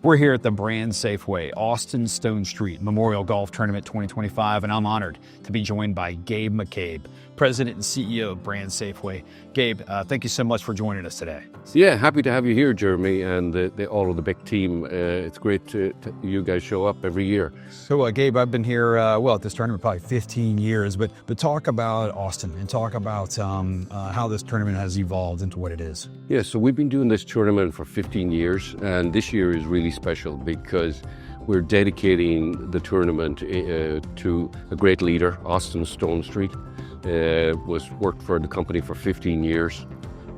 We're here at the BrandSafway Austin Stonestreet Memorial Golf Tournament 2025, and I'm honored to be joined by Gabe McCabe, President and CEO of BrandSafway. Gabe, thank you so much for joining us today. Yeah, happy to have you here, Jeremy, and all of the big team. It's great to you guys show up every year. So, Gabe, I've been here, at this tournament probably 15 years, but talk about Austin and talk about how this tournament has evolved into what it is. Yeah, so we've been doing this tournament for 15 years, and this year is really special because we're dedicating the tournament to a great leader, Austin Stonestreet. Worked for the company for 15 years,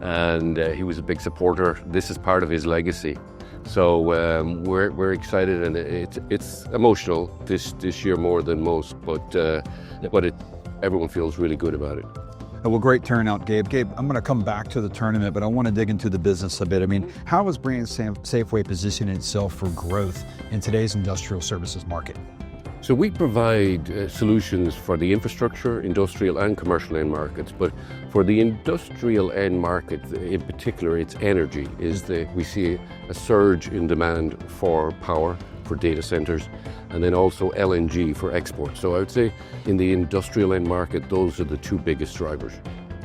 and he was a big supporter. This is part of his legacy. So we're excited, and it's emotional this year more than most, but everyone feels really good about it. Well, great turnout, Gabe. Gabe, I'm going to come back to the tournament, but I want to dig into the business a bit. I mean, how is BrandSafway positioning itself for growth in today's industrial services market? So we provide solutions for the infrastructure, industrial and commercial end markets, but for the industrial end market in particular, it's energy. We see a surge in demand for power, for data centers, and then also LNG for export. So I would say in the industrial end market, those are the two biggest drivers.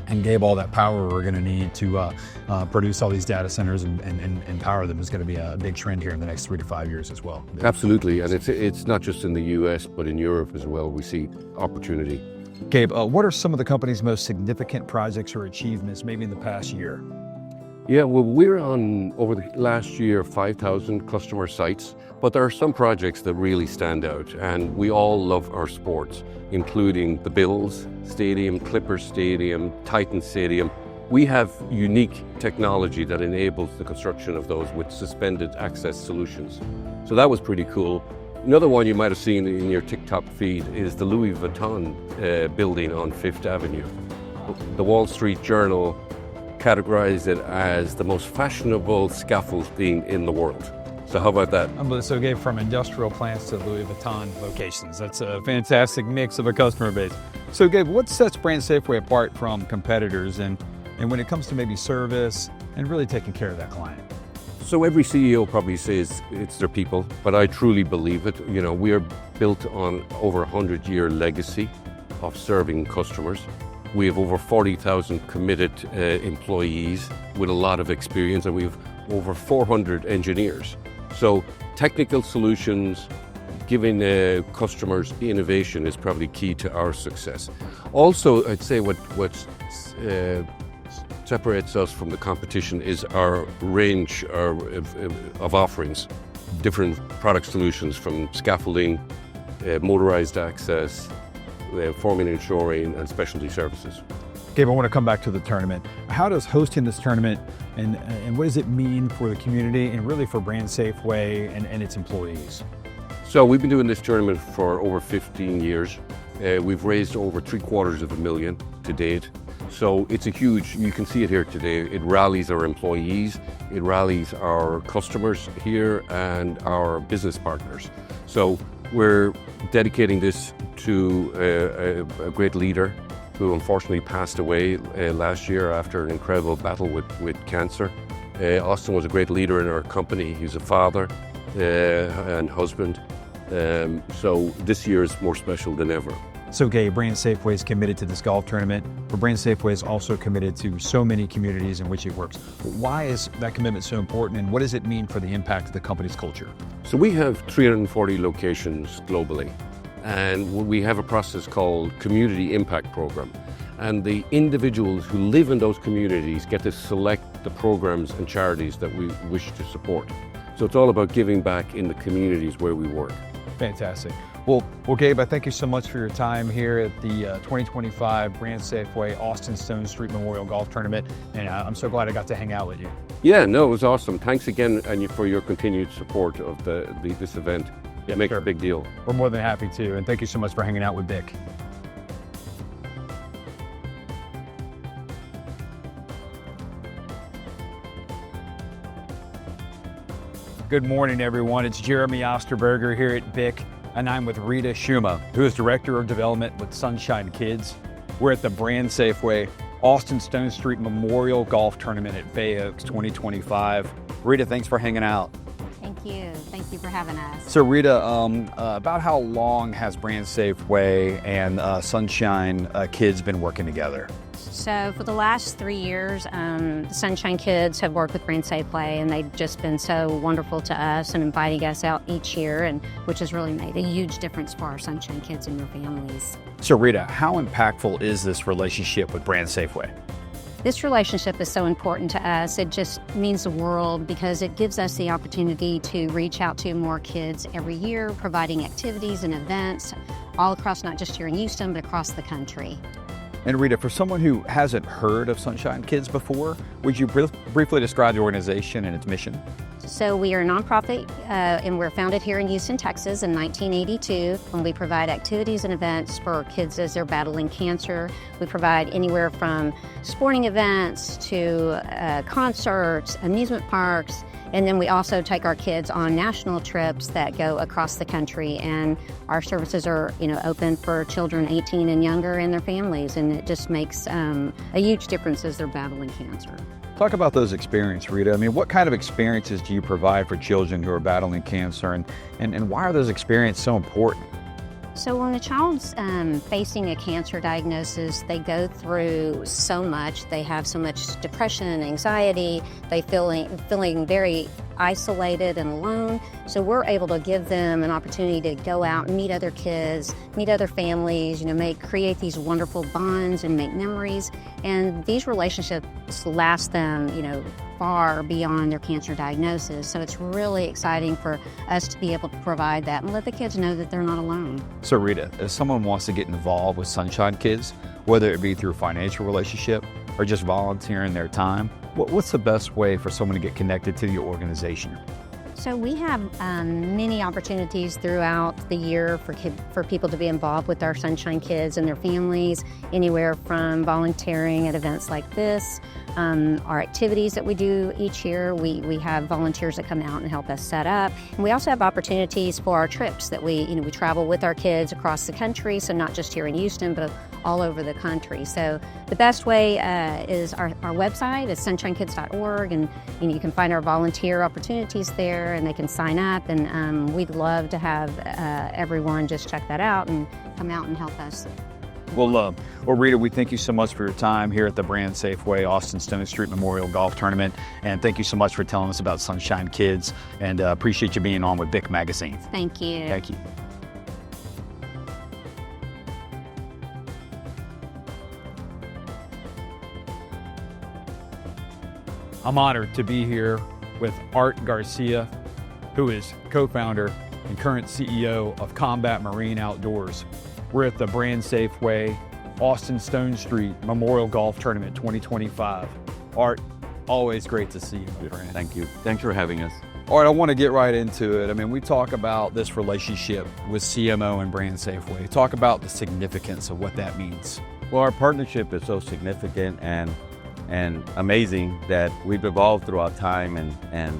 And Gabe, all that power we're going to need to produce all these data centers and power them is going to be a big trend here in the next 3 to 5 years as well. Absolutely, and it's not just in the US, but in Europe as well. We see opportunity. Gabe, what are some of the company's most significant projects or achievements maybe in the past year? Yeah, well, we're on, over the last year, 5,000 customer sites, but there are some projects that really stand out, and we all love our sports, including the Bills Stadium, Clippers Stadium, Titan Stadium. We have unique technology that enables the construction of those with suspended access solutions. So that was pretty cool. Another one you might have seen in your TikTok feed is the Louis Vuitton building on Fifth Avenue. The Wall Street Journal categorized it as the most fashionable scaffolding in the world. So how about that? So Gabe, from industrial plants to Louis Vuitton locations, that's a fantastic mix of a customer base. So Gabe, what sets BrandSafway apart from competitors and when it comes to maybe service and really taking care of that client? So every CEO probably says it's their people, but I truly believe it. You know, we are built on over 100-year legacy of serving customers. We have over 40,000 committed employees with a lot of experience, and we have over 400 engineers. So technical solutions, giving customers innovation is probably key to our success. Also, I'd say what separates us from the competition is our range of offerings, different product solutions from scaffolding, motorized access, forming and shoring, and specialty services. Gabe, I want to come back to the tournament. How does hosting this tournament and what does it mean for the community and really for BrandSafway and its employees? So we've been doing this tournament for over 15 years. We've raised over $750,000 to date. So it's a huge, you can see it here today. It rallies our employees, it rallies our customers here and our business partners. So we're dedicating this to a great leader who unfortunately passed away last year after an incredible battle with cancer. Austin was a great leader in our company. He's a father and husband. So this year is more special than ever. So Gabe, BrandSafway is committed to this golf tournament, but BrandSafway is also committed to so many communities in which it works. Why is that commitment so important, and what does it mean for the impact of the company's culture? So we have 340 locations globally, and we have a process called Community Impact Program. And the individuals who live in those communities get to select the programs and charities that we wish to support. So it's all about giving back in the communities where we work. Fantastic. Well, Gabe, I thank you so much for your time here at the 2025 BrandSafway Austin Stonestreet Memorial Golf Tournament, and I'm so glad I got to hang out with you. Yeah, no, it was awesome. Thanks again and for your continued support of this event. It makes a big deal. We're more than happy to, and thank you so much for hanging out with Vic. Good morning, everyone. It's Jeremy Osterberger here at BIC, and I'm with Rita Suchma, who is Director of Development with Sunshine Kids. We're at the BrandSafway Austin Stonestreet Memorial Golf Tournament at Bay Oaks 2025. Rita, thanks for hanging out. Thank Thank you. Thank you for having us. So Rita, about how long has BrandSafway and Sunshine Kids been working together? So for the last 3 years, the Sunshine Kids have worked with BrandSafway, and they've just been so wonderful to us and inviting us out each year, and which has really made a huge difference for our Sunshine Kids and their families. So Rita, how impactful is this relationship with BrandSafway? This relationship is so important to us. It just means the world because it gives us the opportunity to reach out to more kids every year, providing activities and events all across, not just here in Houston, but across the country. And Rita, for someone who hasn't heard of Sunshine Kids before, would you briefly describe the organization and its mission? So we are a nonprofit, and we're founded here in Houston, Texas in 1982, and we provide activities and events for kids as they're battling cancer. We provide anywhere from sporting events to concerts, amusement parks, and then we also take our kids on national trips that go across the country, and our services are open for children 18 and younger and their families, and it just makes a huge difference as they're battling cancer. Talk about those experiences, Rita. I mean, what kind of experiences do you provide for children who are battling cancer, and why are those experiences so important? So when a child's facing a cancer diagnosis, they go through so much. They have so much depression and anxiety. They feeling very isolated and alone. So we're able to give them an opportunity to go out and meet other kids, meet other families, create these wonderful bonds and make memories. And these relationships last them, far beyond their cancer diagnosis. So it's really exciting for us to be able to provide that and let the kids know that they're not alone. So Rita, if someone wants to get involved with Sunshine Kids, whether it be through a financial relationship or just volunteering their time, what's the best way for someone to get connected to the organization? So we have many opportunities throughout the year for people to be involved with our Sunshine Kids and their families, anywhere from volunteering at events like this, our activities that we do each year. We have volunteers that come out and help us set up. And we also have opportunities for our trips that we travel with our kids across the country, so not just here in Houston, but all over the country. So the best way is our website is sunshinekids.org, and you can find our volunteer opportunities there, and they can sign up, and we'd love to have everyone just check that out and come out and help us. Well, Rita, we thank you so much for your time here at the BrandSafway Austin Stonestreet Memorial Golf Tournament, and thank you so much for telling us about Sunshine Kids, and appreciate you being on with BIC Magazine. Thank you. Thank you. I'm honored to be here with Art Garcia, who is co-founder and current CEO of Combat Marine Outdoors. We're at the BrandSafway Austin Stonestreet Memorial Golf Tournament 2025. Art, always great to see you, my friend. Thank you. Thanks for having us. All right, I want to get right into it. I mean, we talk about this relationship with CMO and BrandSafway. Talk about the significance of what that means. Well, our partnership is so significant and amazing that we've evolved throughout time, and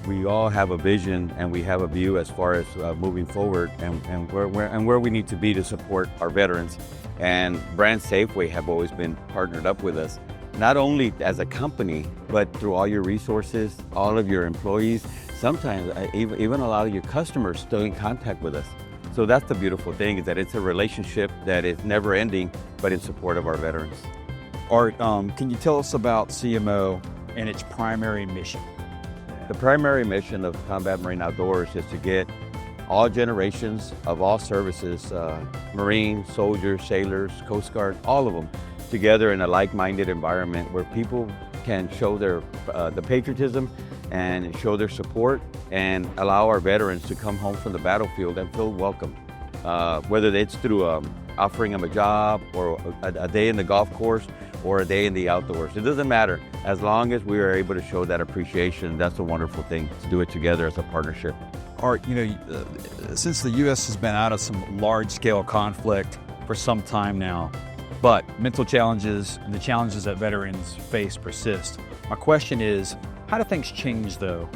we all have a vision and we have a view as far as moving forward and where we need to be to support our veterans. And BrandSafway have always been partnered up with us, not only as a company, but through all your resources, all of your employees, sometimes even a lot of your customers still in contact with us. So that's the beautiful thing, is that it's a relationship that is never ending, but in support of our veterans. Art, can you tell us about CMO and its primary mission? The primary mission of Combat Marine Outdoors is to get all generations of all services, Marines, soldiers, sailors, Coast Guard, all of them, together in a like-minded environment where people can show their the patriotism and show their support and allow our veterans to come home from the battlefield and feel welcome. Whether it's through offering them a job or a day in the golf course or a day in the outdoors. It doesn't matter. As long as we are able to show that appreciation, that's a wonderful thing, to do it together as a partnership. Art, since the U.S. has been out of some large-scale conflict for some time now, but mental challenges and the challenges that veterans face persist. My question is, how do things change though?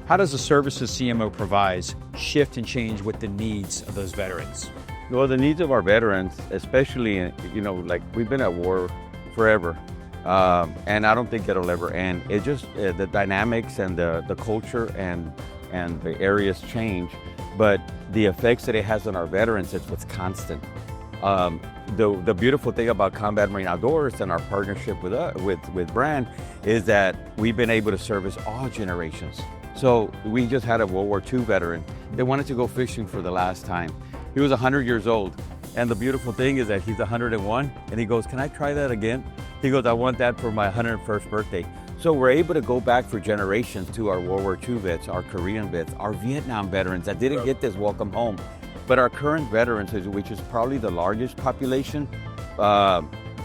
How does the services CMO provides shift and change with the needs of those veterans? Well, the needs of our veterans, especially, like we've been at war forever, and I don't think it'll ever end. It just, the dynamics and the culture and the areas change, but the effects that it has on our veterans is what's constant. The beautiful thing about Combat Marine Outdoors and our partnership with Brand is that we've been able to service all generations. So we just had a World War II veteran that wanted to go fishing for the last time. He was 100 years old. And the beautiful thing is that he's 101, and he goes, "Can I try that again?" He goes, "I want that for my 101st birthday." So we're able to go back for generations to our World War II vets, our Korean vets, our Vietnam veterans that didn't get this welcome home. But our current veterans, which is probably the largest population,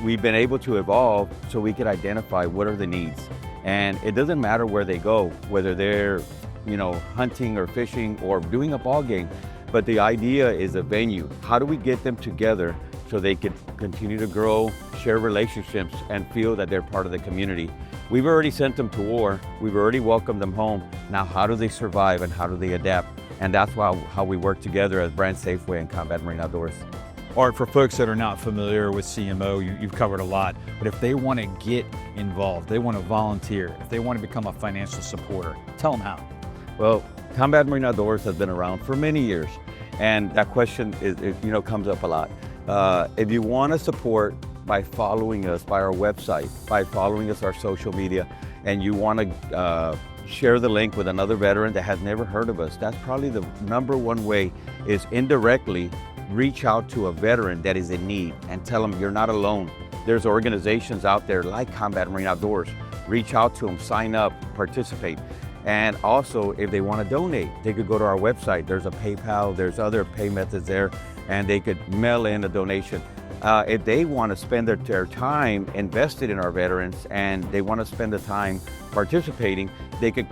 we've been able to evolve so we could identify what are the needs. And it doesn't matter where they go, whether they're, hunting or fishing or doing a ball game, but the idea is a venue. How do we get them together so they can continue to grow, share relationships, and feel that they're part of the community? We've already sent them to war. We've already welcomed them home. Now, how do they survive and how do they adapt? And that's how we work together as BrandSafway and Combat Marine Outdoors. Art, for folks that are not familiar with CMO, you've covered a lot, but if they want to get involved, they want to volunteer, if they want to become a financial supporter, tell them how. Well, Combat Marine Outdoors has been around for many years, and that question comes up a lot. If you want to support by following us, by our website, by following us our social media, and you want to share the link with another veteran that has never heard of us, that's probably the number one way, is indirectly reach out to a veteran that is in need and tell them you're not alone. There's organizations out there like Combat Marine Outdoors. Reach out to them, sign up, participate. And also, if they want to donate, they could go to our website. There's a PayPal, there's other pay methods there, and they could mail in a donation. If they want to spend their time invested in our veterans and they want to spend the time participating, they could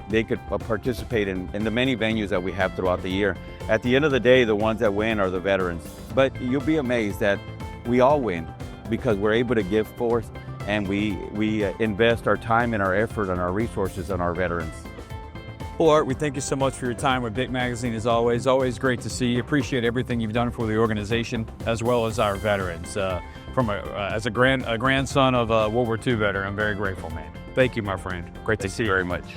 participate in the many venues that we have throughout the year. At the end of the day, the ones that win are the veterans. But you'll be amazed that we all win because we're able to give forth and we invest our time and our effort and our resources on our veterans. Well, Art, we thank you so much for your time with BIC Magazine as always. Always great to see you. Appreciate everything you've done for the organization as well as our veterans. As a grandson of a World War II veteran, I'm very grateful, man. Thank you, my friend. Great to see you. Thank you very much.